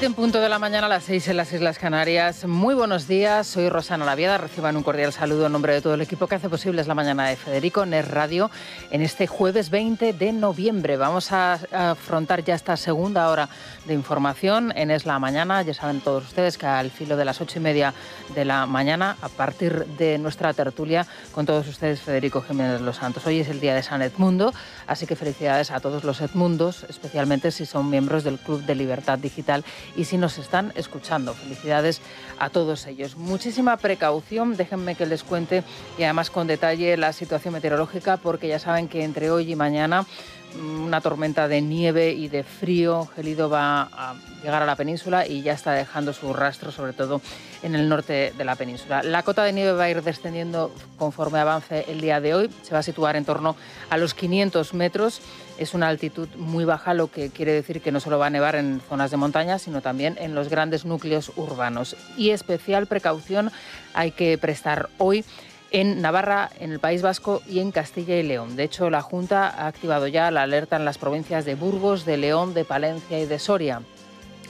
7 en punto de la mañana, a las 6 en las Islas Canarias. Muy buenos días, soy Rosana Laviada. Reciban un cordial saludo en nombre de todo el equipo que hace posible Es la Mañana de Federico en Es Radio en este jueves 20 de noviembre. Vamos a afrontar ya esta segunda hora de información en Es la Mañana. Ya saben todos ustedes que al filo de las 8:30 de la mañana, a partir de nuestra tertulia, con todos ustedes Federico Jiménez Los Santos. Hoy es el día de San Edmundo, así que felicidades a todos los Edmundos, especialmente si son miembros del Club de Libertad Digital y si nos están escuchando. Felicidades a todos ellos. Muchísima precaución, déjenme que les cuente y además con detalle la situación meteorológica, porque ya saben que entre hoy y mañana una tormenta de nieve y de frío gélido va a llegar a la península y ya está dejando su rastro, sobre todo en el norte de la península. La cota de nieve va a ir descendiendo conforme avance el día de hoy. Se va a situar en torno a los 500 metros. Es una altitud muy baja, lo que quiere decir que no solo va a nevar en zonas de montaña, sino también en los grandes núcleos urbanos. Y especial precaución hay que prestar hoy en Navarra, en el País Vasco y en Castilla y León. De hecho, la Junta ha activado ya la alerta en las provincias de Burgos, de León, de Palencia y de Soria.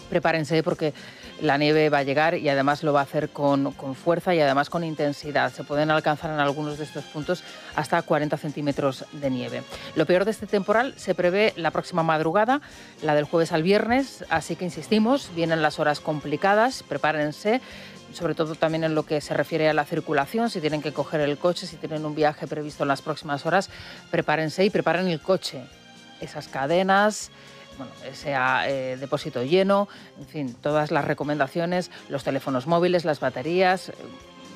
Prepárense porque la nieve va a llegar y además lo va a hacer con fuerza y además con intensidad. Se pueden alcanzar en algunos de estos puntos hasta 40 centímetros de nieve. Lo peor de este temporal se prevé la próxima madrugada, la del jueves al viernes, así que insistimos, vienen las horas complicadas, prepárense, sobre todo también en lo que se refiere a la circulación. Si tienen que coger el coche, si tienen un viaje previsto en las próximas horas, prepárense y preparen el coche. Esas cadenas, ese depósito lleno, en fin, todas las recomendaciones, los teléfonos móviles, las baterías.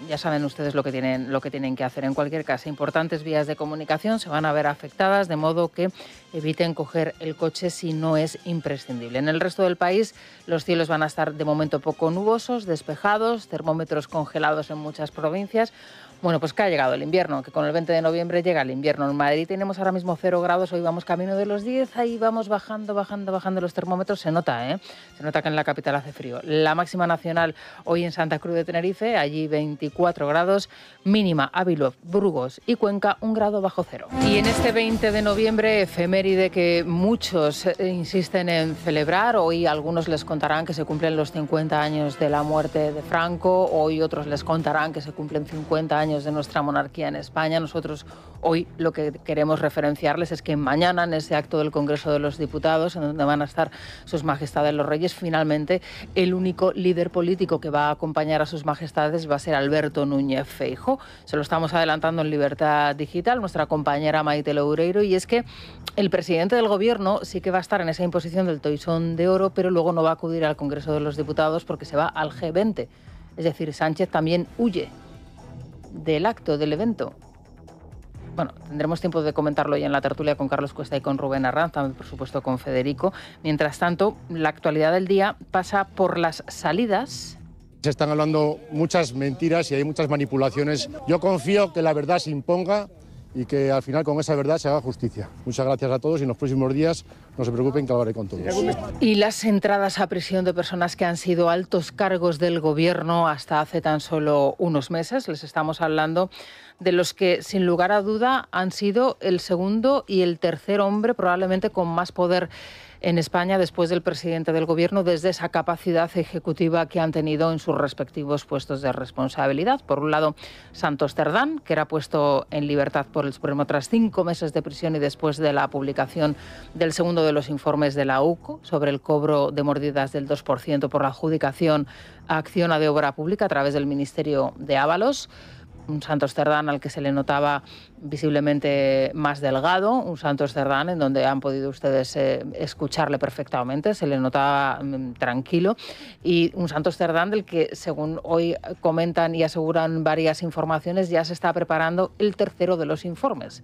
Ya saben ustedes lo que tienen que hacer. En cualquier caso, importantes vías de comunicación se van a ver afectadas, de modo que eviten coger el coche si no es imprescindible. En el resto del país, los cielos van a estar de momento poco nubosos, despejados, termómetros congelados en muchas provincias. Bueno, pues que ha llegado el invierno, que con el 20 de noviembre llega el invierno. En Madrid tenemos ahora mismo 0 grados, hoy vamos camino de los 10, ahí vamos bajando los termómetros. Se nota, Se nota que en la capital hace frío. La máxima nacional hoy en Santa Cruz de Tenerife, allí 24 grados, mínima Ávila, Burgos y Cuenca 1 grado bajo cero. Y en este 20 de noviembre, efeméride que muchos insisten en celebrar, hoy algunos les contarán que se cumplen los 50 años de la muerte de Franco, hoy otros les contarán que se cumplen 50 años de nuestra monarquía en España. Nosotros hoy lo que queremos referenciarles es que mañana, en ese acto del Congreso de los Diputados, en donde van a estar sus majestades los reyes, finalmente el único líder político que va a acompañar a sus majestades va a ser Alberto Núñez Feijóo. Se lo estamos adelantando en Libertad Digital, nuestra compañera Maite Loureiro, y es que el presidente del Gobierno sí que va a estar en esa imposición del Toisón de Oro, pero luego no va a acudir al Congreso de los Diputados porque se va al G20. Es decir, Sánchez también huye del acto, del evento. Bueno, tendremos tiempo de comentarlo hoy en la tertulia con Carlos Cuesta y con Rubén Arranz, también por supuesto con Federico. Mientras tanto, la actualidad del día pasa por las salidas. Se están hablando muchas mentiras y hay muchas manipulaciones. Yo confío que la verdad se imponga y que al final con esa verdad se haga justicia. Muchas gracias a todos y en los próximos días no se preocupen que hablaré con todos. Y las entradas a prisión de personas que han sido altos cargos del Gobierno hasta hace tan solo unos meses. Les estamos hablando de los que, sin lugar a duda, han sido el segundo y el tercer hombre probablemente con más poder en España después del presidente del Gobierno, desde esa capacidad ejecutiva que han tenido en sus respectivos puestos de responsabilidad. Por un lado, Santos Cerdán, que era puesto en libertad por el Supremo tras 5 meses de prisión y después de la publicación del segundo de los informes de la UCO sobre el cobro de mordidas del 2% por la adjudicación a Acciona de Obra Pública a través del Ministerio de Ábalos. Un Santos Cerdán al que se le notaba visiblemente más delgado, un Santos Cerdán en donde han podido ustedes escucharle perfectamente, se le notaba tranquilo, y un Santos Cerdán del que, según hoy comentan y aseguran varias informaciones, ya se está preparando el tercero de los informes.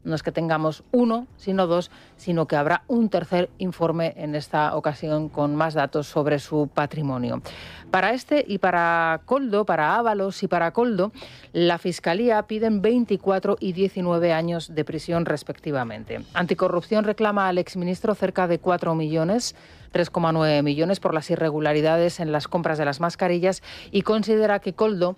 No es que tengamos uno, sino dos, sino que habrá un tercer informe en esta ocasión con más datos sobre su patrimonio. Para este y para Koldo, para Ábalos y para Koldo, la Fiscalía piden 24 y 19 años de prisión respectivamente. Anticorrupción reclama al exministro cerca de 4 millones, 3,9 millones por las irregularidades en las compras de las mascarillas, y considera que Koldo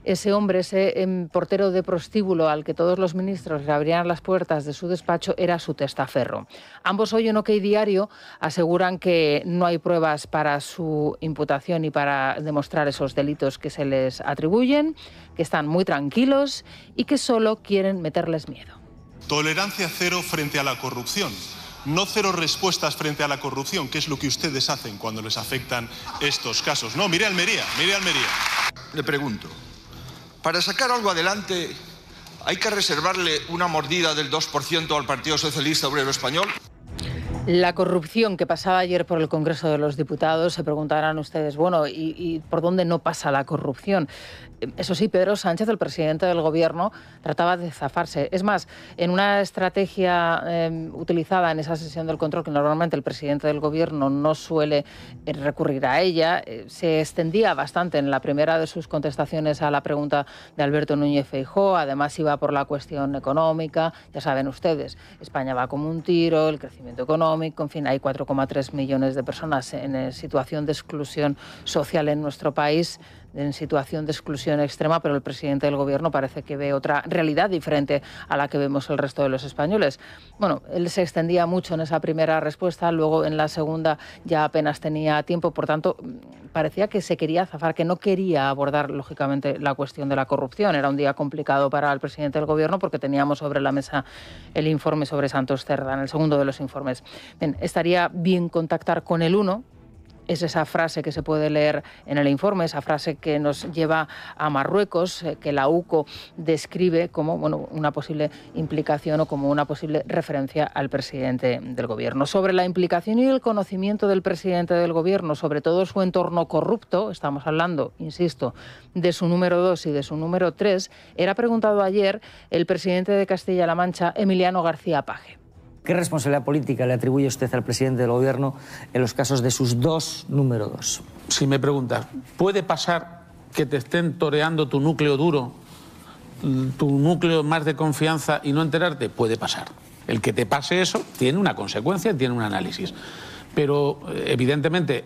ese hombre, ese portero de prostíbulo al que todos los ministros le abrían las puertas de su despacho, era su testaferro. Ambos hoy en OK Diario aseguran que no hay pruebas para su imputación y para demostrar esos delitos que se les atribuyen, que están muy tranquilos y que solo quieren meterles miedo. Tolerancia cero frente a la corrupción. No cero respuestas frente a la corrupción, que es lo que ustedes hacen cuando les afectan estos casos. No, mire Almería, mire Almería. Le pregunto, para sacar algo adelante, ¿hay que reservarle una mordida del 2% al Partido Socialista Obrero Español? La corrupción que pasaba ayer por el Congreso de los Diputados, se preguntarán ustedes, bueno, ¿y por dónde no pasa la corrupción? Eso sí, Pedro Sánchez, el presidente del Gobierno, trataba de zafarse. Es más, en una estrategia utilizada en esa sesión del control, que normalmente el presidente del Gobierno no suele recurrir a ella, se extendía bastante en la primera de sus contestaciones a la pregunta de Alberto Núñez Feijóo. Además, iba por la cuestión económica. Ya saben ustedes, España va como un tiro, el crecimiento económico, en fin, hay 4,3 millones de personas en situación de exclusión social en nuestro país, en situación de exclusión extrema, pero el presidente del Gobierno parece que ve otra realidad diferente a la que vemos el resto de los españoles. Bueno, él se extendía mucho en esa primera respuesta, luego en la segunda ya apenas tenía tiempo, por tanto, parecía que se quería zafar, que no quería abordar, lógicamente, la cuestión de la corrupción. Era un día complicado para el presidente del Gobierno porque teníamos sobre la mesa el informe sobre Santos Cerdán, el segundo de los informes. Bien, estaría bien contactar con el 1. Es esa frase que se puede leer en el informe, esa frase que nos lleva a Marruecos, que la UCO describe como una posible implicación o como una posible referencia al presidente del Gobierno. Sobre la implicación y el conocimiento del presidente del Gobierno, sobre todo su entorno corrupto, estamos hablando, insisto, de su número 2 y de su número 3, era preguntado ayer el presidente de Castilla-La Mancha, Emiliano García Paje. ¿Qué responsabilidad política le atribuye usted al presidente del Gobierno en los casos de sus dos número 2? Si me preguntas, ¿puede pasar que te estén toreando tu núcleo duro, tu núcleo más de confianza y no enterarte? Puede pasar. El que te pase eso tiene una consecuencia, tiene un análisis. Pero evidentemente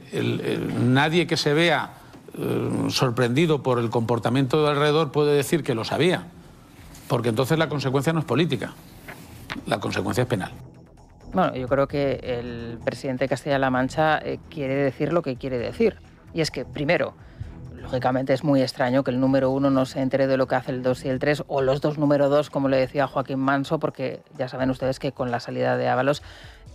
nadie que se vea sorprendido por el comportamiento de alrededor puede decir que lo sabía, porque entonces la consecuencia no es política. La consecuencia es penal. Bueno, yo creo que el presidente de Castilla-La Mancha quiere decir lo que quiere decir. Y es que, primero, lógicamente es muy extraño que el número 1 no se entere de lo que hace el 2 y el 3, o los dos número 2, como le decía Joaquín Manso, porque ya saben ustedes que con la salida de Ábalos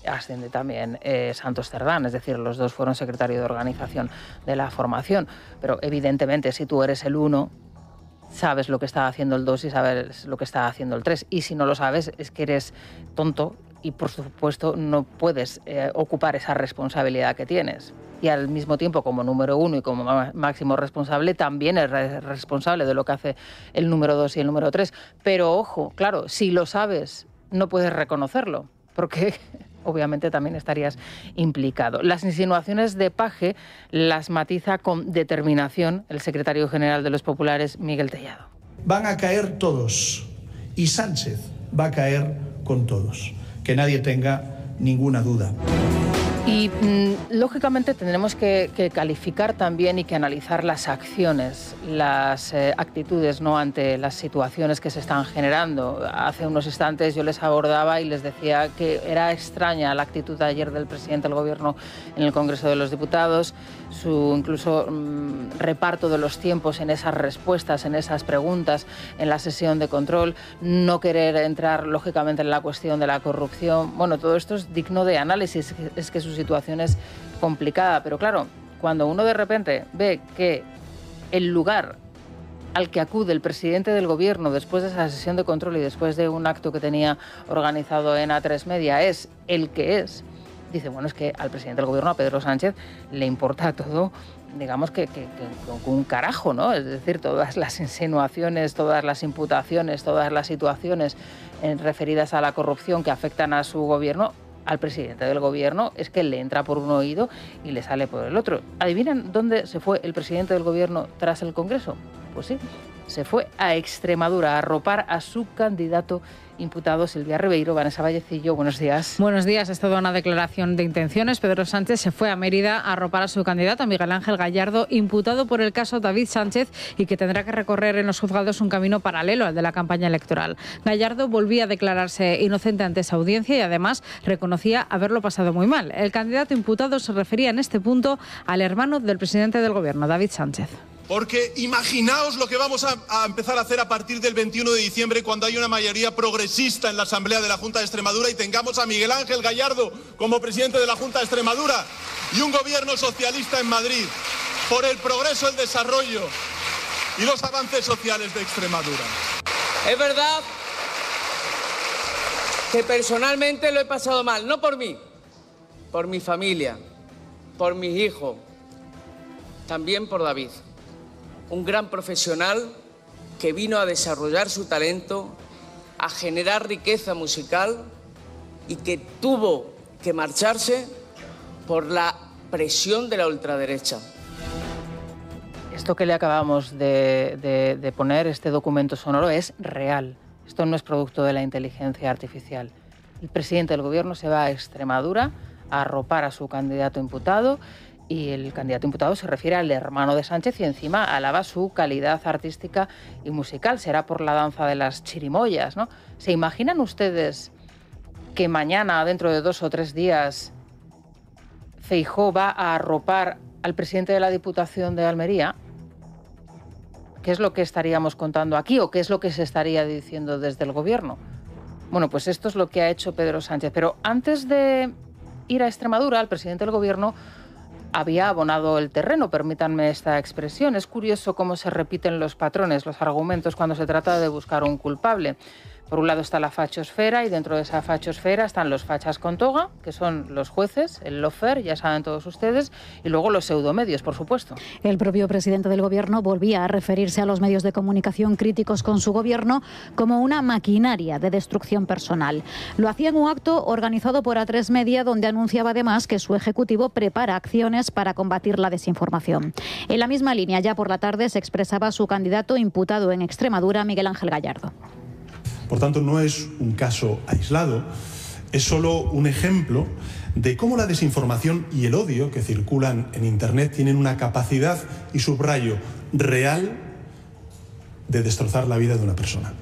asciende también Santos Cerdán, es decir, los dos fueron secretario de organización de la formación. Pero evidentemente, si tú eres el 1... sabes lo que está haciendo el 2 y sabes lo que está haciendo el 3. Y si no lo sabes, es que eres tonto y, por supuesto, no puedes ocupar esa responsabilidad que tienes. Y al mismo tiempo, como número 1 y como máximo responsable, también es responsable de lo que hace el número 2 y el número 3. Pero, ojo, claro, si lo sabes, no puedes reconocerlo, porque obviamente también estarías implicado. Las insinuaciones de Paje las matiza con determinación el secretario general de los Populares, Miguel Tellado. Van a caer todos y Sánchez va a caer con todos. Que nadie tenga ninguna duda. Y lógicamente tendremos que calificar también y que analizar las acciones, las actitudes, ¿no?, ante las situaciones que se están generando. Hace unos instantes yo les abordaba y les decía que era extraña la actitud de ayer del presidente del Gobierno en el Congreso de los Diputados, su incluso reparto de los tiempos en esas respuestas, en esas preguntas, en la sesión de control, no querer entrar lógicamente en la cuestión de la corrupción. Bueno, todo esto es digno de análisis, es que su situación es complicada, pero claro, cuando uno de repente ve que el lugar al que acude el presidente del Gobierno después de esa sesión de control y después de un acto que tenía organizado en A3 Media es el que es, dice, bueno, es que al presidente del Gobierno, a Pedro Sánchez, le importa todo, digamos que con un carajo, ¿no? Es decir, todas las insinuaciones, todas las imputaciones, todas las situaciones referidas a la corrupción que afectan a su Gobierno, al presidente del Gobierno es que le entra por un oído y le sale por el otro. ¿Adivinan dónde se fue el presidente del Gobierno tras el Congreso? Pues sí, se fue a Extremadura a arropar a su candidato imputado. Silvia Ribeiro, Vanessa Vallecillo, buenos días. Buenos días. Es toda una declaración de intenciones. Pedro Sánchez se fue a Mérida a arropar a su candidato, Miguel Ángel Gallardo, imputado por el caso David Sánchez y que tendrá que recorrer en los juzgados un camino paralelo al de la campaña electoral. Gallardo volvía a declararse inocente ante esa audiencia y además reconocía haberlo pasado muy mal. El candidato imputado se refería en este punto al hermano del presidente del Gobierno, David Sánchez. Porque imaginaos lo que vamos a empezar a hacer a partir del 21 de diciembre cuando haya una mayoría progresista en la Asamblea de la Junta de Extremadura y tengamos a Miguel Ángel Gallardo como presidente de la Junta de Extremadura y un gobierno socialista en Madrid por el progreso, el desarrollo y los avances sociales de Extremadura. Es verdad que personalmente lo he pasado mal, no por mí, por mi familia, por mis hijos, también por David. Un gran profesional que vino a desarrollar su talento, a generar riqueza musical y que tuvo que marcharse por la presión de la ultraderecha. Esto que le acabamos de poner, este documento sonoro, es real. Esto no es producto de la inteligencia artificial. El presidente del Gobierno se va a Extremadura a arropar a su candidato imputado. Y el candidato imputado se refiere al hermano de Sánchez y encima alaba su calidad artística y musical. Será por la danza de las chirimoyas, ¿no? ¿Se imaginan ustedes que mañana, dentro de 2 o 3 días, Feijóo va a arropar al presidente de la Diputación de Almería? ¿Qué es lo que estaríamos contando aquí o qué es lo que se estaría diciendo desde el Gobierno? Bueno, pues esto es lo que ha hecho Pedro Sánchez. Pero antes de ir a Extremadura, el presidente del Gobierno había abonado el terreno, permítanme esta expresión. Es curioso cómo se repiten los patrones, los argumentos cuando se trata de buscar un culpable. Por un lado está la fachosfera y dentro de esa fachosfera están los fachas con toga, que son los jueces, el lawfare, ya saben todos ustedes, y luego los pseudomedios, por supuesto. El propio presidente del Gobierno volvía a referirse a los medios de comunicación críticos con su Gobierno como una maquinaria de destrucción personal. Lo hacía en un acto organizado por A3 Media, donde anunciaba además que su ejecutivo prepara acciones para combatir la desinformación. En la misma línea, ya por la tarde, se expresaba su candidato imputado en Extremadura, Miguel Ángel Gallardo. Por tanto, no es un caso aislado, es solo un ejemplo de cómo la desinformación y el odio que circulan en Internet tienen una capacidad, y subrayo, real de destrozar la vida de una persona.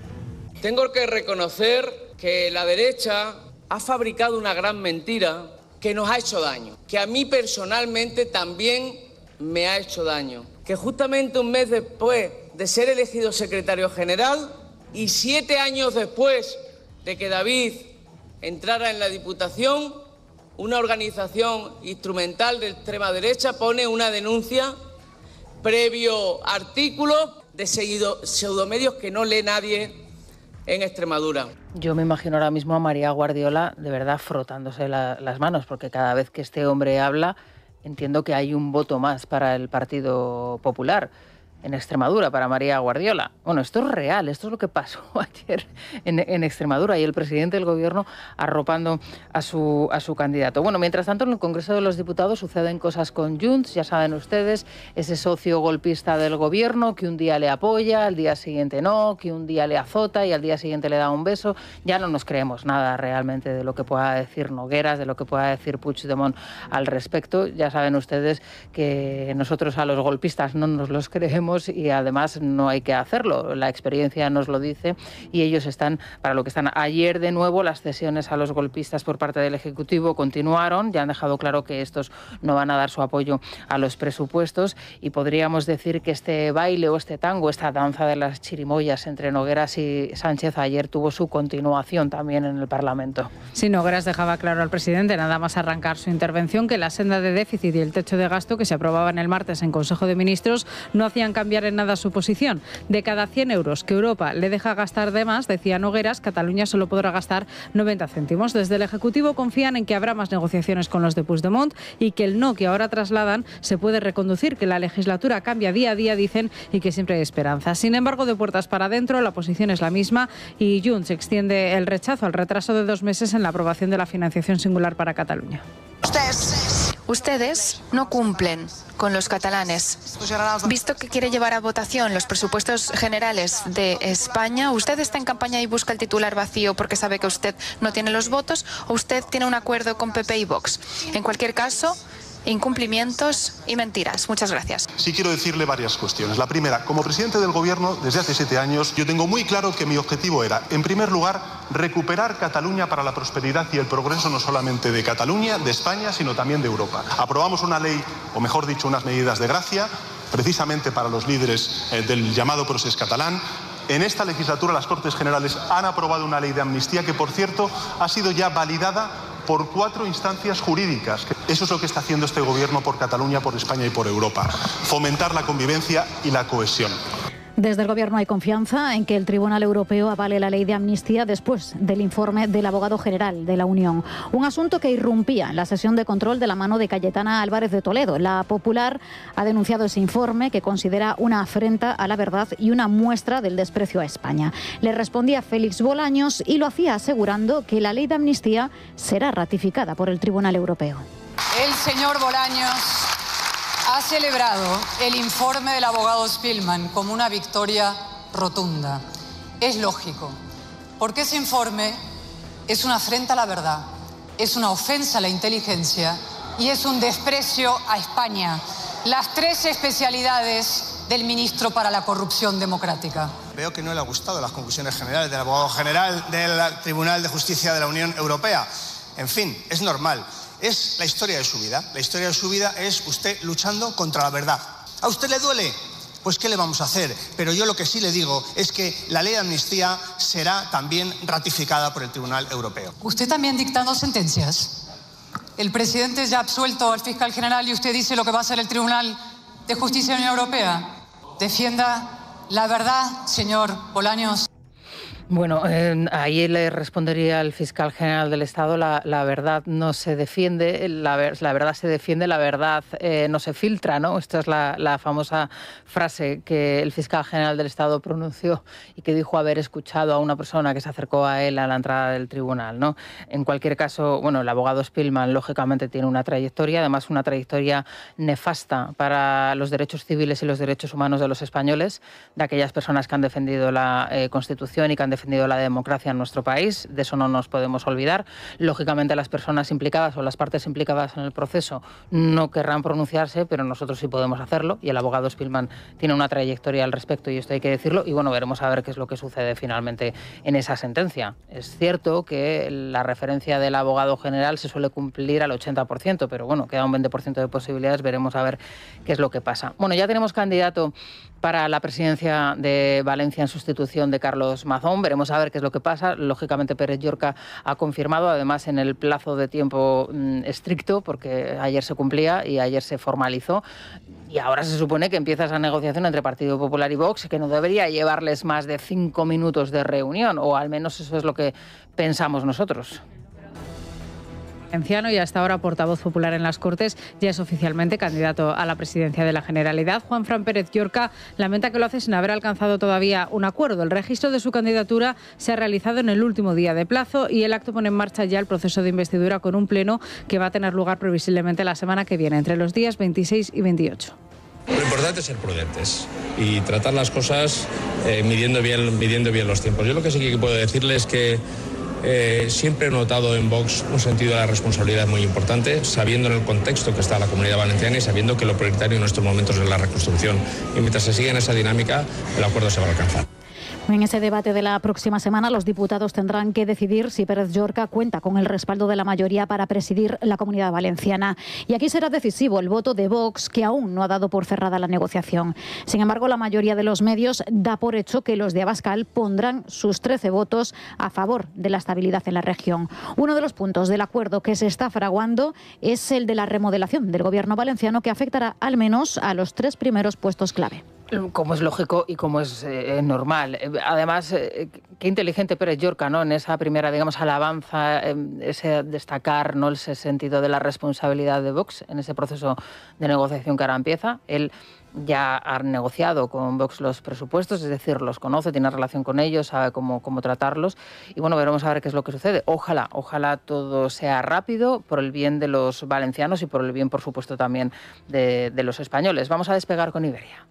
Tengo que reconocer que la derecha ha fabricado una gran mentira que nos ha hecho daño, que a mí personalmente también me ha hecho daño, que justamente un mes después de ser elegido secretario general y 7 años después de que David entrara en la Diputación, una organización instrumental de extrema derecha pone una denuncia previo artículo de pseudomedios que no lee nadie en Extremadura. Yo me imagino ahora mismo a María Guardiola de verdad frotándose las manos, porque cada vez que este hombre habla entiendo que hay un voto más para el Partido Popular en Extremadura, para María Guardiola. Bueno, esto es real, esto es lo que pasó ayer en Extremadura y el presidente del Gobierno arropando a su candidato. Bueno, mientras tanto, en el Congreso de los Diputados suceden cosas con Junts, ya saben ustedes, ese socio golpista del Gobierno que un día le apoya, al día siguiente no, que un día le azota y al día siguiente le da un beso. Ya no nos creemos nada realmente de lo que pueda decir Nogueras, de lo que pueda decir Puigdemont al respecto. Ya saben ustedes que nosotros a los golpistas no nos los creemos y además no hay que hacerlo. La experiencia nos lo dice y ellos están para lo que están. Ayer de nuevo las cesiones a los golpistas por parte del Ejecutivo continuaron. Ya han dejado claro que estos no van a dar su apoyo a los presupuestos y podríamos decir que este baile o este tango, esta danza de las chirimoyas entre Nogueras y Sánchez ayer tuvo su continuación también en el Parlamento. Sí, Nogueras dejaba claro al presidente, nada más arrancar su intervención, que la senda de déficit y el techo de gasto que se aprobaban el martes en Consejo de Ministros no hacían cambiar en nada su posición. De cada 100 euros que Europa le deja gastar de más, decía Nogueras, Cataluña solo podrá gastar 90 céntimos. Desde el Ejecutivo confían en que habrá más negociaciones con los de Puigdemont y que el no que ahora trasladan se puede reconducir, que la legislatura cambia día a día, dicen, y que siempre hay esperanza. Sin embargo, de puertas para adentro, la posición es la misma y Junts extiende el rechazo al retraso de 2 meses en la aprobación de la financiación singular para Cataluña. Ustedes no cumplen con los catalanes. Visto que quiere llevar a votación los presupuestos generales de España, ¿usted está en campaña y busca el titular vacío porque sabe que usted no tiene los votos o usted tiene un acuerdo con PP y Vox? En cualquier caso, incumplimientos y mentiras. Muchas gracias. Sí quiero decirle varias cuestiones. La primera, como presidente del Gobierno desde hace 7 años, yo tengo muy claro que mi objetivo era, en primer lugar, recuperar Cataluña para la prosperidad y el progreso no solamente de Cataluña, de España, sino también de Europa. Aprobamos una ley, o mejor dicho, unas medidas de gracia, precisamente para los líderes del llamado procés catalán. En esta legislatura las Cortes Generales han aprobado una ley de amnistía que, por cierto, ha sido ya validada por 4 instancias jurídicas. Eso es lo que está haciendo este Gobierno por Cataluña, por España y por Europa. Fomentar la convivencia y la cohesión. Desde el Gobierno hay confianza en que el Tribunal Europeo avale la ley de amnistía después del informe del abogado general de la Unión. Un asunto que irrumpía en la sesión de control de la mano de Cayetana Álvarez de Toledo. La Popular ha denunciado ese informe que considera una afrenta a la verdad y una muestra del desprecio a España. Le respondía Félix Bolaños y lo hacía asegurando que la ley de amnistía será ratificada por el Tribunal Europeo. El señor Bolaños ha celebrado el informe del abogado Spillman como una victoria rotunda. Es lógico, porque ese informe es una afrenta a la verdad, es una ofensa a la inteligencia y es un desprecio a España. Las 3 especialidades del ministro para la corrupción democrática. Veo que no le ha gustado las conclusiones generales del abogado general del Tribunal de Justicia de la Unión Europea. En fin, es normal. Es la historia de su vida. La historia de su vida es usted luchando contra la verdad. ¿A usted le duele? Pues ¿qué le vamos a hacer? Pero yo lo que sí le digo es que la ley de amnistía será también ratificada por el Tribunal Europeo. ¿Usted también dictando sentencias? El presidente ya ha absuelto al fiscal general y usted dice lo que va a hacer el Tribunal de Justicia de la Unión Europea. Defienda la verdad, señor Bolaños. Bueno, ahí le respondería el fiscal general del Estado, la verdad no se defiende, la verdad se defiende, la verdad no se filtra, ¿no? Esta es la famosa frase que el fiscal general del Estado pronunció y que dijo haber escuchado a una persona que se acercó a él a la entrada del tribunal, ¿no? En cualquier caso, bueno, el abogado Spillman lógicamente tiene una trayectoria, además una trayectoria nefasta para los derechos civiles y los derechos humanos de los españoles, de aquellas personas que han defendido la Constitución y que han defendido la democracia en nuestro país. De eso no nos podemos olvidar. Lógicamente las personas implicadas o las partes implicadas en el proceso no querrán pronunciarse, pero nosotros sí podemos hacerlo y el abogado Spillman tiene una trayectoria al respecto y esto hay que decirlo y bueno, veremos a ver qué es lo que sucede finalmente en esa sentencia. Es cierto que la referencia del abogado general se suele cumplir al 80%, pero bueno, queda un 20% de posibilidades, veremos a ver qué es lo que pasa. Bueno, ya tenemos candidato para la presidencia de Valencia en sustitución de Carlos Mazón. Veremos a ver qué es lo que pasa. Lógicamente Pérez Llorca ha confirmado, además en el plazo de tiempo estricto, porque ayer se cumplía y ayer se formalizó. Y ahora se supone que empieza esa negociación entre Partido Popular y Vox, que no debería llevarles más de 5 minutos de reunión, o al menos eso es lo que pensamos nosotros. Y hasta ahora portavoz popular en las Cortes, ya es oficialmente candidato a la presidencia de la Generalidad. Juanfran Pérez Llorca lamenta que lo hace sin haber alcanzado todavía un acuerdo. El registro de su candidatura se ha realizado en el último día de plazo y el acto pone en marcha ya el proceso de investidura con un pleno que va a tener lugar previsiblemente la semana que viene, entre los días 26 y 28. Lo importante es ser prudentes y tratar las cosas midiendo bien los tiempos. Yo lo que sí que puedo decirles es que siempre he notado en Vox un sentido de la responsabilidad muy importante, sabiendo en el contexto que está la Comunidad Valenciana y sabiendo que lo prioritario en estos momentos es la reconstrucción. Y mientras se siga en esa dinámica, el acuerdo se va a alcanzar. En ese debate de la próxima semana, los diputados tendrán que decidir si Pérez Llorca cuenta con el respaldo de la mayoría para presidir la Comunidad Valenciana. Y aquí será decisivo el voto de Vox, que aún no ha dado por cerrada la negociación. Sin embargo, la mayoría de los medios da por hecho que los de Abascal pondrán sus 13 votos a favor de la estabilidad en la región. Uno de los puntos del acuerdo que se está fraguando es el de la remodelación del Gobierno valenciano, que afectará al menos a los 3 primeros puestos clave. Como es lógico y como es normal. Además, qué inteligente Pérez Llorca, ¿no? En esa primera, digamos, alabanza, ese destacar, ¿no?, ese sentido de la responsabilidad de Vox en ese proceso de negociación que ahora empieza. Él ya ha negociado con Vox los presupuestos, es decir, los conoce, tiene relación con ellos, sabe cómo tratarlos. Y bueno, veremos a ver qué es lo que sucede. Ojalá todo sea rápido por el bien de los valencianos y por el bien, por supuesto, también de los españoles. Vamos a despegar con Iberia.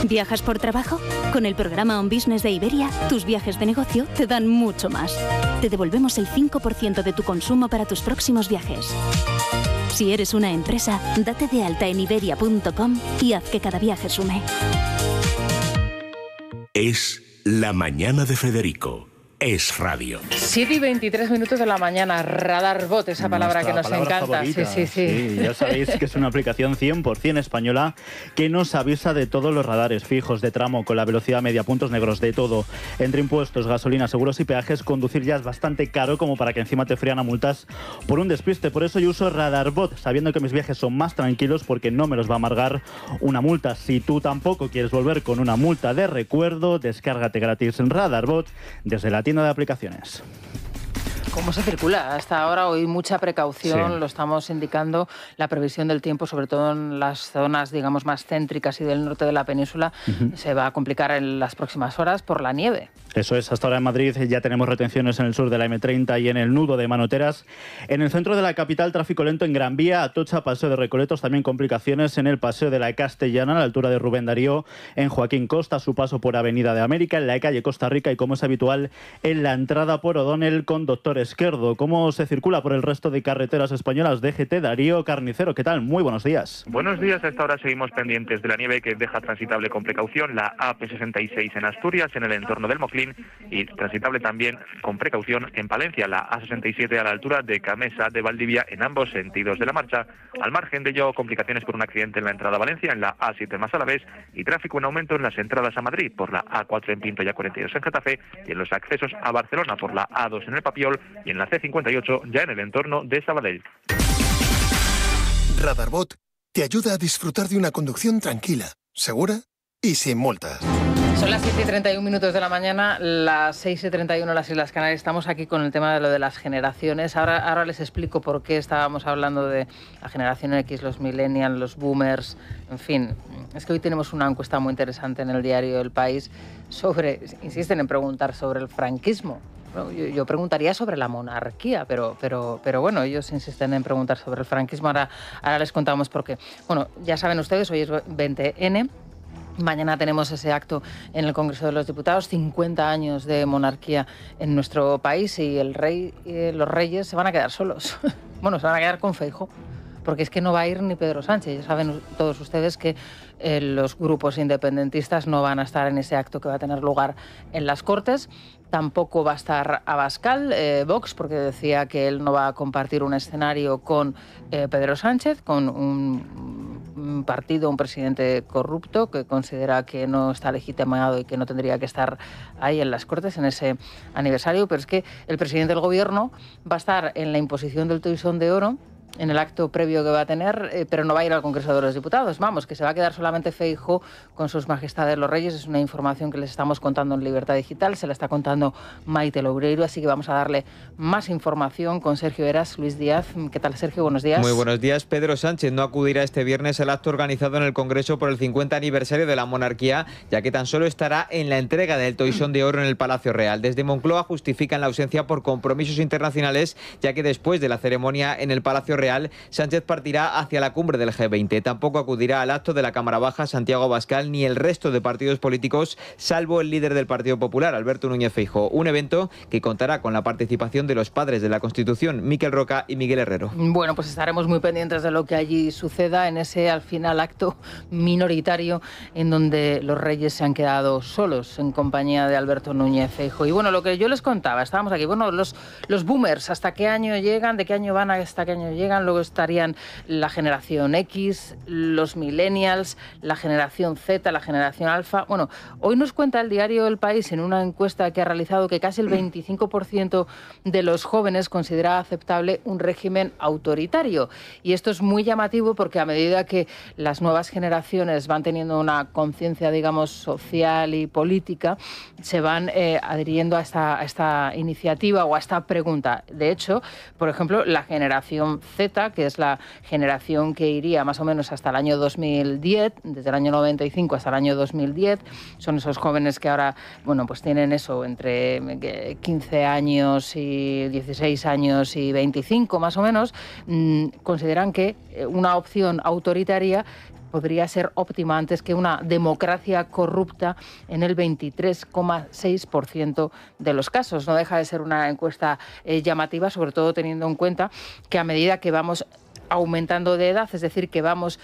¿Viajas por trabajo? Con el programa On Business de Iberia, tus viajes de negocio te dan mucho más. Te devolvemos el 5% de tu consumo para tus próximos viajes. Si eres una empresa, date de alta en iberia.com y haz que cada viaje sume. Es La Mañana de Federico. Es radio. 7:23 de la mañana, Radarbot, esa palabra que nos encanta. Favorita. Sí, ya sabéis que es una aplicación 100% española que nos avisa de todos los radares fijos, de tramo, con la velocidad media, puntos negros, de todo. Entre impuestos, gasolina, seguros y peajes, conducir ya es bastante caro como para que encima te frían a multas por un despiste. Por eso yo uso Radarbot, sabiendo que mis viajes son más tranquilos porque no me los va a amargar una multa. Si tú tampoco quieres volver con una multa de recuerdo, descárgate gratis en Radarbot desde la tienda de aplicaciones. ¿Cómo se circula? Hasta ahora hoy mucha precaución, lo estamos indicando, la previsión del tiempo, sobre todo en las zonas, digamos, más céntricas y del norte de la península, se va a complicar en las próximas horas por la nieve. Eso es, hasta ahora en Madrid ya tenemos retenciones en el sur de la M30 y en el nudo de Manoteras. En el centro de la capital, tráfico lento en Gran Vía, Atocha, Paseo de Recoletos, también complicaciones en el Paseo de la Castellana, a la altura de Rubén Darío, en Joaquín Costa, su paso por Avenida de América, en la calle Costa Rica y, como es habitual, en la entrada por O'Donnell con Doctor Esquerdo. ¿Cómo se circula por el resto de carreteras españolas? DGT, Darío Carnicero, ¿qué tal? Muy buenos días. Buenos días, a esta hora seguimos pendientes de la nieve que deja transitable con precaución la AP66 en Asturias, en el entorno del Moclín, y transitable también con precaución en Palencia, la A67 a la altura de Camesa de Valdivia en ambos sentidos de la marcha. Al margen de ello, complicaciones por un accidente en la entrada a Valencia, en la A7 más Alavés, y tráfico en aumento en las entradas a Madrid por la A4 en Pinto y A42 en Getafe, y en los accesos a Barcelona por la A2 en el Papiol y en la C58 ya en el entorno de Sabadell. Radarbot te ayuda a disfrutar de una conducción tranquila, segura y sin multas. Son las 7:31 de la mañana, las 6:31 en las Islas Canarias. Estamos aquí con el tema de lo de las generaciones. Ahora les explico por qué estábamos hablando de la generación X, los millennials, los boomers, en fin. Es que hoy tenemos una encuesta muy interesante en el diario El País sobre, insisten en preguntar sobre el franquismo. Bueno, yo preguntaría sobre la monarquía, pero bueno, ellos insisten en preguntar sobre el franquismo. Ahora les contamos por qué. Bueno, ya saben ustedes, hoy es 20N. Mañana tenemos ese acto en el Congreso de los Diputados, 50 años de monarquía en nuestro país, y el rey y los reyes se van a quedar solos. Bueno, se van a quedar con Feijóo, porque es que no va a ir ni Pedro Sánchez. Ya saben todos ustedes que los grupos independentistas no van a estar en ese acto que va a tener lugar en las Cortes. Tampoco va a estar Abascal, Vox, porque decía que él no va a compartir un escenario con Pedro Sánchez, con un partido, un presidente corrupto que considera que no está legitimado y que no tendría que estar ahí en las Cortes en ese aniversario. Pero es que el presidente del Gobierno va a estar en la imposición del Toisón de Oro, en el acto previo que va a tener, pero no va a ir al Congreso de los Diputados. Vamos, que se va a quedar solamente Feijóo con sus majestades los reyes. Es una información que les estamos contando en Libertad Digital, se la está contando Maite Loureiro, así que vamos a darle más información con Sergio Heras, Luis Díaz. ¿Qué tal, Sergio? Buenos días. Muy buenos días. Pedro Sánchez no acudirá este viernes al acto organizado en el Congreso por el 50 aniversario de la monarquía, ya que tan solo estará en la entrega del Toisón de Oro en el Palacio Real. Desde Moncloa justifican la ausencia por compromisos internacionales, ya que después de la ceremonia en el Palacio Real, Sánchez partirá hacia la cumbre del G20. Tampoco acudirá al acto de la Cámara Baja Santiago Abascal ni el resto de partidos políticos, salvo el líder del Partido Popular, Alberto Núñez Feijóo. Un evento que contará con la participación de los padres de la Constitución, Miquel Roca y Miguel Herrero. Bueno, pues estaremos muy pendientes de lo que allí suceda en ese, al final, acto minoritario en donde los reyes se han quedado solos en compañía de Alberto Núñez Feijóo. Y bueno, lo que yo les contaba, estábamos aquí, bueno, los boomers, ¿hasta qué año llegan? ¿De qué año van hasta qué año llegan? miran, luego estarían la generación X, los millennials, la generación Z, la generación alfa. Bueno, hoy nos cuenta el diario El País en una encuesta que ha realizado que casi el 25% de los jóvenes considera aceptable un régimen autoritario. Y esto es muy llamativo porque a medida que las nuevas generaciones van teniendo una conciencia, digamos, social y política, se van adhiriendo a esta iniciativa o a esta pregunta. De hecho, por ejemplo, la generación Z, que es la generación que iría más o menos hasta el año 2010, desde el año 95 hasta el año 2010, son esos jóvenes que ahora, bueno, pues tienen eso, entre 15 años y 16 años y 25 más o menos, consideran que una opción autoritaria podría ser óptima antes que una democracia corrupta en el 23,6% de los casos. No deja de ser una encuesta llamativa, sobre todo teniendo en cuenta que a medida que vamos aumentando de edad, es decir, que vamos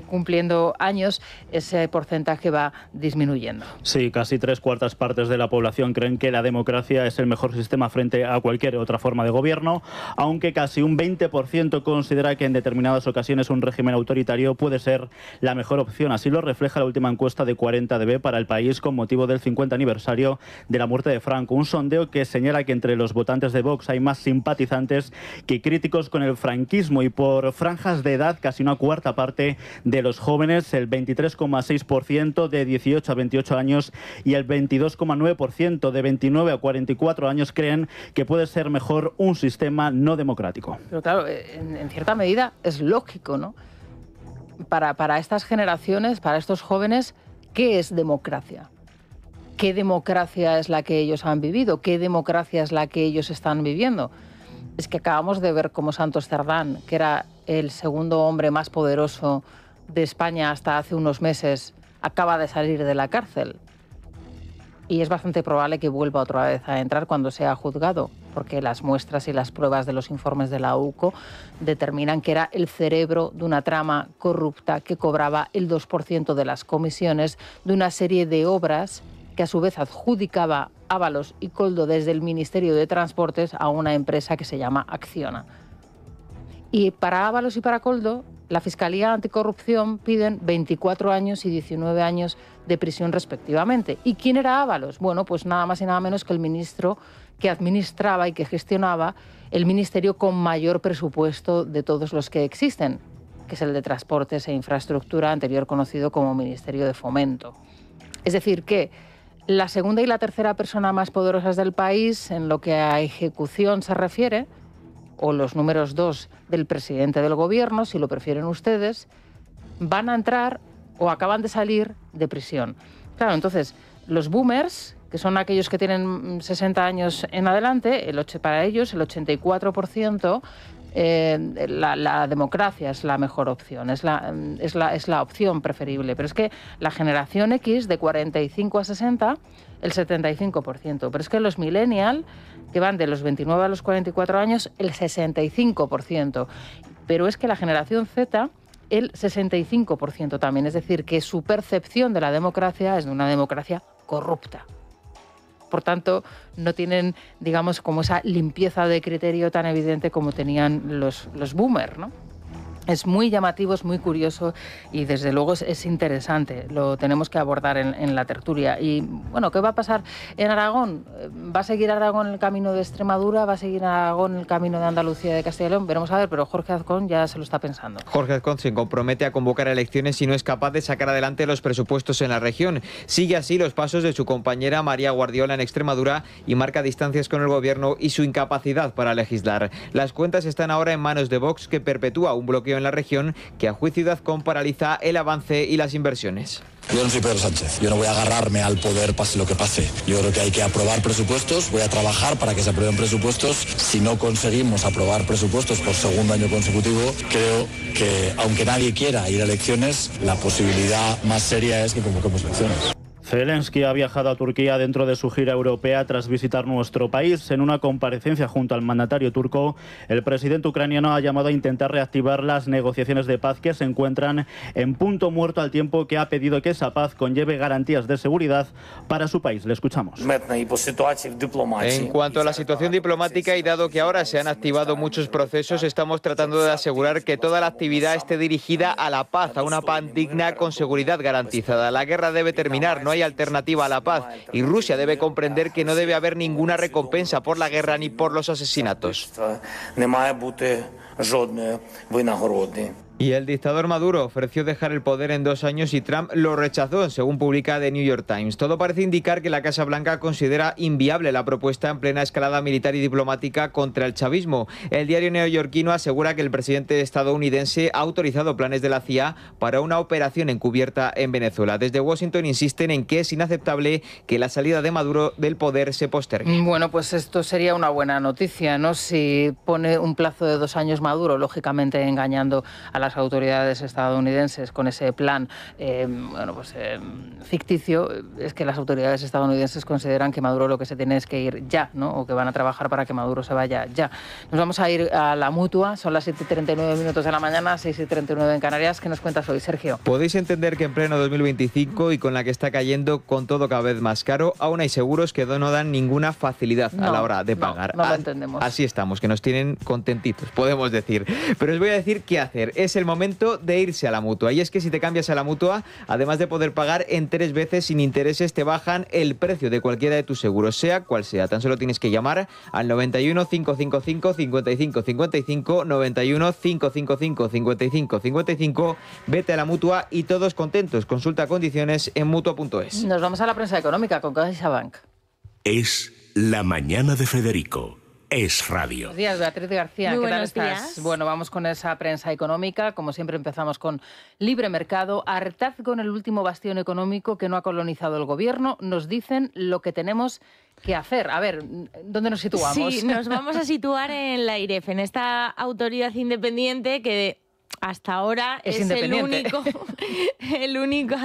cumpliendo años, ese porcentaje va disminuyendo. Sí, casi 3/4 partes de la población creen que la democracia es el mejor sistema frente a cualquier otra forma de gobierno, aunque casi un 20% considera que en determinadas ocasiones un régimen autoritario puede ser la mejor opción. Así lo refleja la última encuesta de 40DB para El País con motivo del 50 aniversario de la muerte de Franco. Un sondeo que señala que entre los votantes de Vox hay más simpatizantes que críticos con el franquismo, y por franjas de edad, casi una cuarta parte de los jóvenes, el 23,6% de 18 a 28 años y el 22,9% de 29 a 44 años creen que puede ser mejor un sistema no democrático. Pero claro, en cierta medida es lógico, ¿no? Para estas generaciones, para estos jóvenes, ¿qué es democracia? ¿Qué democracia es la que ellos han vivido? ¿Qué democracia es la que ellos están viviendo? Es que acabamos de ver cómo Santos Cerdán, que era el segundo hombre más poderoso de España hasta hace unos meses, acaba de salir de la cárcel. Y es bastante probable que vuelva otra vez a entrar cuando sea juzgado, porque las muestras y las pruebas de los informes de la UCO determinan que era el cerebro de una trama corrupta que cobraba el 2% de las comisiones de una serie de obras que a su vez adjudicaba Ábalos y Koldo desde el Ministerio de Transportes a una empresa que se llama Acciona. Y para Ábalos y para Koldo, la Fiscalía Anticorrupción piden 24 años y 19 años de prisión respectivamente. ¿Y quién era Ábalos? Bueno, pues nada más y nada menos que el ministro que administraba y que gestionaba el ministerio con mayor presupuesto de todos los que existen, que es el de Transportes e Infraestructura, anterior conocido como Ministerio de Fomento. Es decir, que la segunda y la tercera persona más poderosas del país, en lo que a ejecución se refiere, o los números 2 del presidente del gobierno, si lo prefieren ustedes, van a entrar o acaban de salir de prisión. Claro, entonces, los boomers, que son aquellos que tienen 60 años en adelante, para ellos el 84%, la democracia es la mejor opción, es la opción preferible. Pero es que la generación X, de 45 a 60, el 75%. Pero es que los millennials, que van de los 29 a los 44 años, el 65%. Pero es que la generación Z, el 65% también. Es decir, que su percepción de la democracia es de una democracia corrupta. Por tanto, no tienen, digamos, como esa limpieza de criterio tan evidente como tenían los boomers, ¿no? Es muy llamativo, es muy curioso y desde luego es interesante. Lo tenemos que abordar en la tertulia. Y bueno, ¿qué va a pasar en Aragón? ¿Va a seguir Aragón el camino de Extremadura? ¿Va a seguir Aragón el camino de Andalucía y de Castilla y León? Veremos a ver, pero Jorge Azcón ya se lo está pensando. Jorge Azcón se compromete a convocar elecciones si no es capaz de sacar adelante los presupuestos en la región. Sigue así los pasos de su compañera María Guardiola en Extremadura y marca distancias con el gobierno y su incapacidad para legislar. Las cuentas están ahora en manos de Vox, que perpetúa un bloqueo en la región que a juicio de Azcón paraliza el avance y las inversiones. Yo no soy Pedro Sánchez, yo no voy a agarrarme al poder pase lo que pase. Yo creo que hay que aprobar presupuestos, voy a trabajar para que se aprueben presupuestos. Si no conseguimos aprobar presupuestos por segundo año consecutivo, creo que aunque nadie quiera ir a elecciones, la posibilidad más seria es que convoquemos elecciones. Zelensky ha viajado a Turquía dentro de su gira europea tras visitar nuestro país. En una comparecencia junto al mandatario turco, el presidente ucraniano ha llamado a intentar reactivar las negociaciones de paz que se encuentran en punto muerto, al tiempo que ha pedido que esa paz conlleve garantías de seguridad para su país. Le escuchamos. En cuanto a la situación diplomática, y dado que ahora se han activado muchos procesos, estamos tratando de asegurar que toda la actividad esté dirigida a la paz, a una paz digna con seguridad garantizada. La guerra debe terminar, no hay alternativa a la paz, y Rusia debe comprender que no debe haber ninguna recompensa por la guerra ni por los asesinatos. Y el dictador Maduro ofreció dejar el poder en 2 años y Trump lo rechazó, según publica The New York Times. Todo parece indicar que la Casa Blanca considera inviable la propuesta en plena escalada militar y diplomática contra el chavismo. El diario neoyorquino asegura que el presidente estadounidense ha autorizado planes de la CIA para una operación encubierta en Venezuela. Desde Washington insisten en que es inaceptable que la salida de Maduro del poder se postergue. Bueno, pues esto sería una buena noticia, ¿no? Si pone un plazo de 2 años Maduro, lógicamente engañando a las autoridades estadounidenses con ese plan ficticio, es que las autoridades estadounidenses consideran que Maduro lo que se tiene es que ir ya, ¿no? O que van a trabajar para que Maduro se vaya ya. Nos vamos a ir a la Mutua, son las 7:39 de la mañana, 6:39 en Canarias. ¿Qué nos cuentas hoy, Sergio? Podéis entender que en pleno 2025 y con la que está cayendo con todo cada vez más caro, aún hay seguros que no dan ninguna facilidad a la hora de pagar. No lo entendemos. Así estamos, que nos tienen contentitos, podemos decir. Pero os voy a decir qué hacer. Es el momento de irse a la Mutua. Y es que si te cambias a la Mutua, además de poder pagar en 3 veces sin intereses, te bajan el precio de cualquiera de tus seguros, sea cual sea. Tan solo tienes que llamar al 91 555 55 55, 91 555 55 55. Vete a la Mutua y todos contentos. Consulta condiciones en Mutua.es. Nos vamos a la prensa económica con CaixaBank. Es La Mañana de Federico. Es radio. Buenos días, Beatriz García. Muy ¿Qué tal buenos estás? días. Bueno, vamos con esa prensa económica. Como siempre empezamos con libre mercado. Hartazgo en el último bastión económico que no ha colonizado el gobierno. Nos dicen lo que tenemos que hacer. A ver, ¿dónde nos situamos? Sí, nos vamos a situar en la AIREF, en esta autoridad independiente que hasta ahora es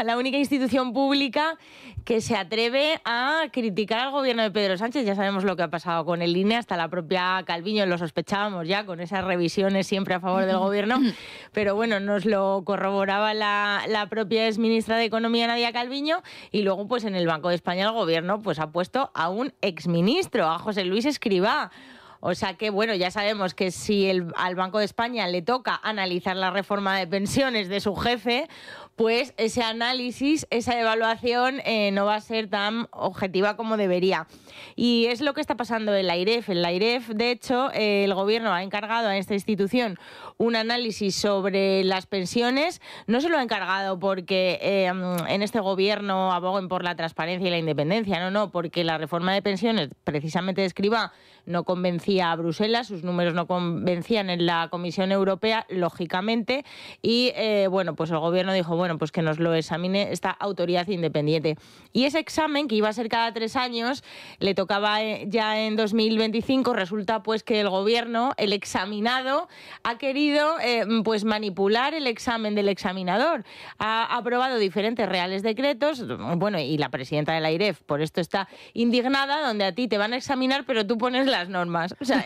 la única institución pública que se atreve a criticar al gobierno de Pedro Sánchez. Ya sabemos lo que ha pasado con el INE, hasta la propia Calviño lo sospechábamos ya, con esas revisiones siempre a favor del gobierno, pero bueno, nos lo corroboraba la propia exministra de Economía, Nadia Calviño, y luego pues en el Banco de España el gobierno pues ha puesto a un exministro, a José Luis Escrivá. O sea que, bueno, ya sabemos que si al Banco de España le toca analizar la reforma de pensiones de su jefe, pues ese análisis, esa evaluación no va a ser tan objetiva como debería. Y es lo que está pasando en la AIREF. En la AIREF, de hecho, el Gobierno ha encargado a esta institución un análisis sobre las pensiones. No se lo ha encargado porque en este Gobierno aboguen por la transparencia y la independencia, no, porque la reforma de pensiones, precisamente de Escrivá, no convencía a Bruselas, sus números no convencían en la Comisión Europea, lógicamente, y bueno, pues el Gobierno dijo, bueno, pues que nos lo examine esta autoridad independiente. Y ese examen, que iba a ser cada 3 años, le tocaba ya en 2025, resulta pues que el Gobierno, el examinado, ha querido pues manipular el examen del examinador. Ha aprobado diferentes reales decretos, bueno, y la presidenta de la AIREF por esto está indignada, donde a ti te van a examinar, pero tú pones las normas. O sea,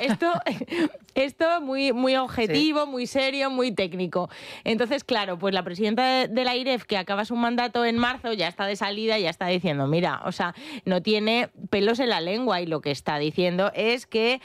esto muy objetivo, sí, muy serio, muy técnico. Entonces, claro, pues la presidenta de la AIREF, que acaba su mandato en marzo, ya está de salida, ya está diciendo, mira, o sea, no tiene pelos en la lengua, y lo que está diciendo es que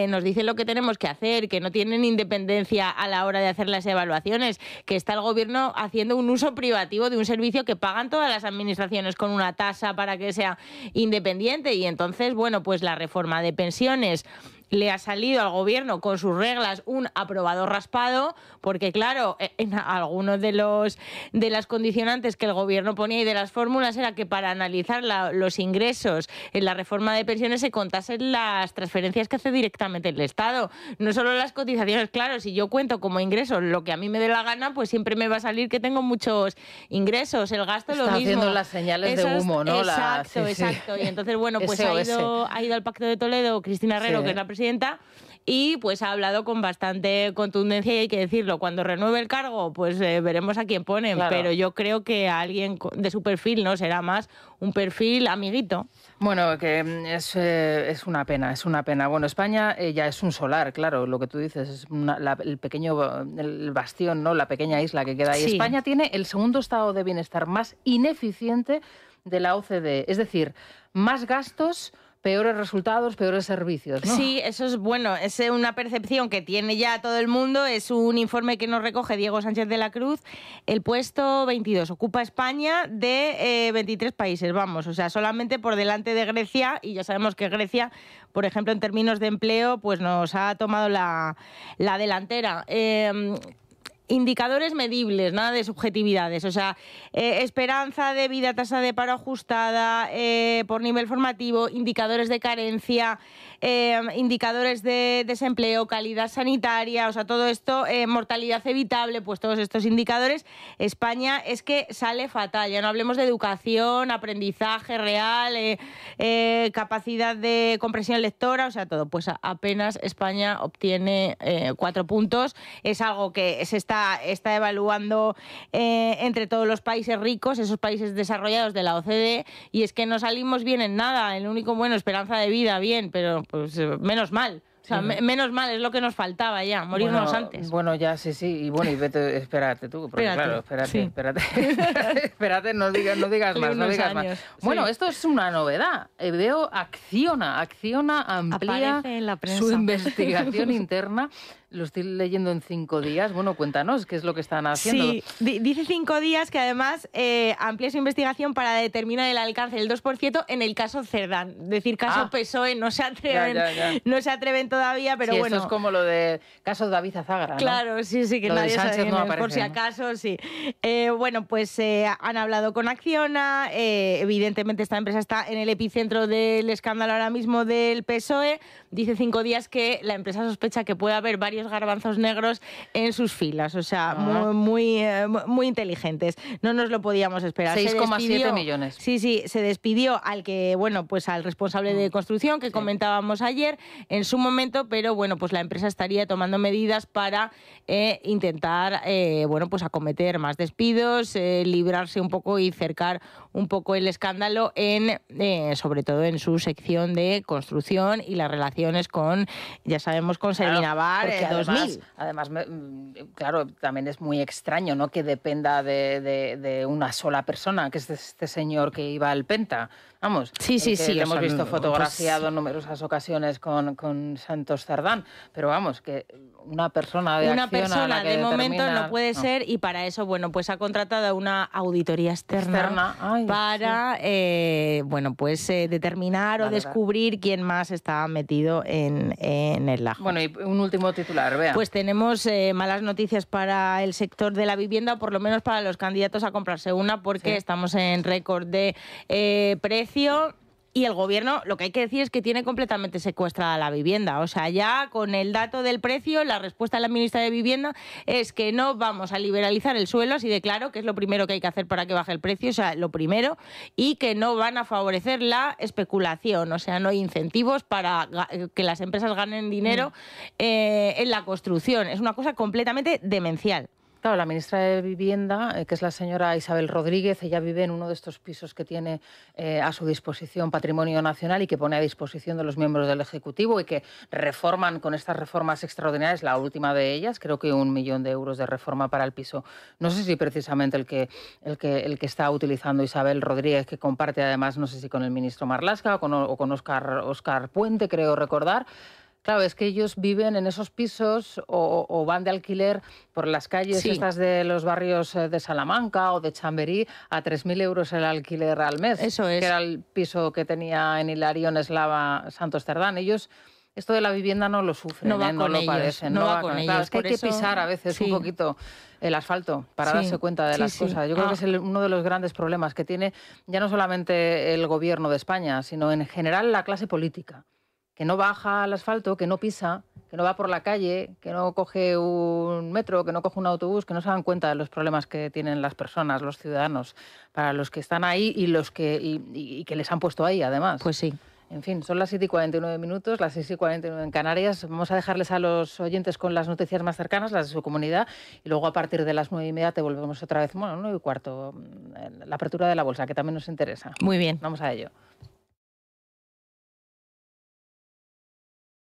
nos dicen lo que tenemos que hacer, que no tienen independencia a la hora de hacer las evaluaciones, que está el gobierno haciendo un uso privativo de un servicio que pagan todas las administraciones con una tasa para que sea independiente. Y entonces, bueno, pues la reforma de pensiones le ha salido al gobierno con sus reglas un aprobado raspado, porque claro, en algunos de las condicionantes que el gobierno ponía y de las fórmulas era que para analizar los ingresos en la reforma de pensiones se contasen las transferencias que hace directamente el Estado, no solo las cotizaciones. Claro, si yo cuento como ingresos lo que a mí me dé la gana, pues siempre me va a salir que tengo muchos ingresos, el gasto es lo mismo. Está haciendo las señales de humo, ¿no? Exacto. Y entonces, bueno, pues ha ido al Pacto de Toledo Cristina Herrero, sí, que es la presidenta, y pues ha hablado con bastante contundencia, y hay que decirlo, cuando renueve el cargo pues veremos a quién ponen, claro. Pero yo creo que a alguien de su perfil no será más un perfil amiguito. Bueno, que es una pena, es una pena. Bueno, España ya es un solar, claro, lo que tú dices, es el pequeño el bastión, ¿no? La pequeña isla que queda ahí. Sí. España tiene el segundo estado de bienestar más ineficiente de la OCDE, es decir, más gastos, peores resultados, peores servicios, ¿no? Sí, eso es bueno, es una percepción que tiene ya todo el mundo, es un informe que nos recoge Diego Sánchez de la Cruz. El puesto 22 ocupa España de 23 países, vamos, o sea, solamente por delante de Grecia, y ya sabemos que Grecia, por ejemplo, en términos de empleo, pues nos ha tomado la delantera. Indicadores medibles, nada de subjetividades, o sea, esperanza de vida, tasa de paro ajustada por nivel formativo, indicadores de carencia, indicadores de desempleo, calidad sanitaria, o sea, todo esto, mortalidad evitable, pues todos estos indicadores, España es que sale fatal, ya no hablemos de educación, aprendizaje real, capacidad de comprensión lectora, o sea, todo, pues apenas España obtiene 4 puntos, es algo que se está evaluando entre todos los países ricos, esos países desarrollados de la OCDE, y es que no salimos bien en nada. El único, bueno, esperanza de vida, bien, pero pues menos mal. O sea, menos mal, es lo que nos faltaba ya, morirnos antes. Bueno, ya, sí, y bueno, y vete, espérate tú, porque claro, espérate, no digas más. Bueno, esto es una novedad. Veo Acciona amplía su investigación interna. Lo estoy leyendo en 5 días. Bueno, cuéntanos, ¿qué es lo que están haciendo? Sí, dice 5 días que además amplía su investigación para determinar el alcance del 2% en el caso Cerdán. Es decir, caso PSOE, no se atreven todavía, pero sí, bueno. Esto es como lo de caso David Azagra, ¿no? Claro, sí, que lo nadie sabe, no aparece, por si acaso, sí. Bueno, pues han hablado con Acciona, evidentemente esta empresa está en el epicentro del escándalo ahora mismo del PSOE. Dice 5 días que la empresa sospecha que puede haber varios garbanzos negros en sus filas, o sea, muy inteligentes. No nos lo podíamos esperar. 6,7 millones. Sí, se despidió al responsable de construcción que comentábamos ayer en su momento, pero bueno, pues la empresa estaría tomando medidas para intentar, pues acometer más despidos, librarse un poco y cercar un poco el escándalo sobre todo en su sección de construcción y las relaciones con, ya sabemos, con Seminavar. Además, claro, también es muy extraño, ¿no?, que dependa de una sola persona, que es este señor que iba al Penta. Vamos, sí. Lo hemos visto fotografiado en numerosas ocasiones con Santos Cerdán, pero vamos, que una persona de Acciona de momento no puede ser, y para eso, bueno, pues ha contratado una auditoría externa para, determinar o descubrir quién más está metido en el lajo. Bueno, y un último titular, vea. Pues tenemos malas noticias para el sector de la vivienda, o por lo menos para los candidatos a comprarse una, porque estamos en récord de precio. Y el gobierno, lo que hay que decir es que tiene completamente secuestrada la vivienda. O sea, ya con el dato del precio, la respuesta de la ministra de Vivienda es que no vamos a liberalizar el suelo, así de claro, que es lo primero que hay que hacer para que baje el precio, o sea, lo primero, y que no van a favorecer la especulación, o sea, no hay incentivos para que las empresas ganen dinero en la construcción. Es una cosa completamente demencial. Claro, la ministra de Vivienda, que es la señora Isabel Rodríguez, ella vive en uno de estos pisos que tiene a su disposición Patrimonio Nacional y que pone a disposición de los miembros del Ejecutivo y que reforman con estas reformas extraordinarias, la última de ellas, creo que 1 millón de euros de reforma para el piso. No sé si precisamente el que está utilizando Isabel Rodríguez, que comparte además, no sé si con el ministro Marlaska o con Óscar Puente, creo recordar. Claro, es que ellos viven en esos pisos o van de alquiler por las calles estas de los barrios de Salamanca o de Chamberí a 3.000 euros el alquiler al mes. Eso es. Que era el piso que tenía en Hilarión Eslava Santos Cerdán. Ellos esto de la vivienda no lo sufren, no lo padecen. No va con ellos. Claro, es que hay que pisar a veces un poquito el asfalto para darse cuenta de las cosas. Yo creo que es uno de los grandes problemas que tiene ya no solamente el gobierno de España, sino en general la clase política. Que no baja al asfalto, que no pisa, que no va por la calle, que no coge un metro, que no coge un autobús, que no se dan cuenta de los problemas que tienen las personas, los ciudadanos, para los que están ahí y los que les han puesto ahí, además. Pues sí. En fin, son las 7:49, las 6:49 en Canarias. Vamos a dejarles a los oyentes con las noticias más cercanas, las de su comunidad, y luego a partir de las 9:30 te volvemos otra vez, 9:15, la apertura de la bolsa, que también nos interesa. Muy bien. Vamos a ello.